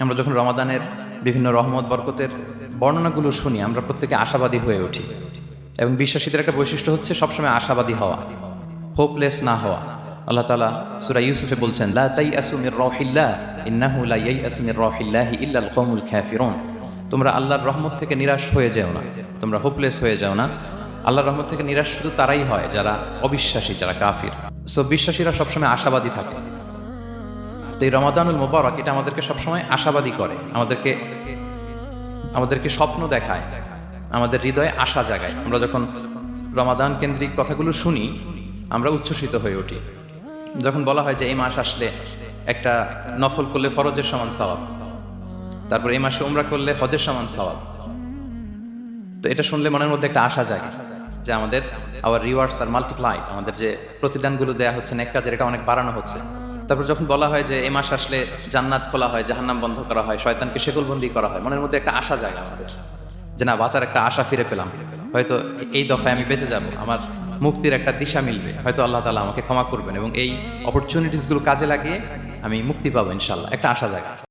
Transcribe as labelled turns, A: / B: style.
A: আমরা যখন রমাদানের বিভিন্ন রহমত বরকতের বর্ণনাগুলো শুনি, আমরা প্রত্যেকে আশাবাদী হয়ে উঠি। এবং বিশ্বাসীদের একটা বৈশিষ্ট্য হচ্ছে সবসময় আশাবাদী হওয়া, হোপলেস না হওয়া। আল্লাহ তাআলা সূরা ইউসুফে বলছেন, লা তাইয়াসু মির রাহিল্লাহ ইন্নাহু লা ইয়াইয়াসু মির রাহিল্লাহি ইল্লাল কওমুল কাফিরুন। তোমরা আল্লাহর রহমত থেকে নিরাশ হয়ে যাও না, তোমরা হোপলেস হয়ে যাও না। আল্লাহর রহমত থেকে নিরাশ শুধু তারাই হয় যারা অবিশ্বাসী, যারা কাফির। সো বিশ্বাসীরা সবসময় আশাবাদী থাকে। তো এই রমাদানুল মুবারক এটা আমাদেরকে সবসময় আশাবাদী করে, আমাদেরকে স্বপ্ন দেখায়, আমাদের হৃদয়ে আশা জাগায়। আমরা যখন রমাদান কেন্দ্রিক কথাগুলো শুনি, আমরা উচ্ছ্বসিত হয়ে উঠি। যখন বলা হয় যে এই মাস আসলে একটা নফল করলে ফরজের সমান সওয়াব, তারপর এই মাসে উমরা করলে হজের সমান সওয়াব, তো এটা শুনলে মনের মধ্যে একটা আশা জাগে যে আমাদের আওয়ার রিওয়ার্ডস আর মাল্টিপ্লাইড, আমাদের যে প্রতিদানগুলো দেয়া হচ্ছে নেক কাজের, এটা অনেক বাড়ানো হচ্ছে। তারপর যখন বলা হয় যে এই মাস আসলে জান্নাত খোলা হয়, জাহান্নাম বন্ধ করা হয়, শয়তানকে শেকলবন্দি করা হয়, মনের মধ্যে একটা আশা জাগে আমাদের যে না, বাঁচার একটা আশা ফিরে পেলাম, হয়তো এই দফায় আমি বেঁচে যাব, আমার মুক্তির একটা দিশা মিলবে, হয়তো আল্লাহ তাআলা আমাকে ক্ষমা করবেন এবং এই অপরচুনিটিসগুলো কাজে লাগিয়ে আমি মুক্তি পাবো ইনশাআল্লাহ, একটা আশা জাগে।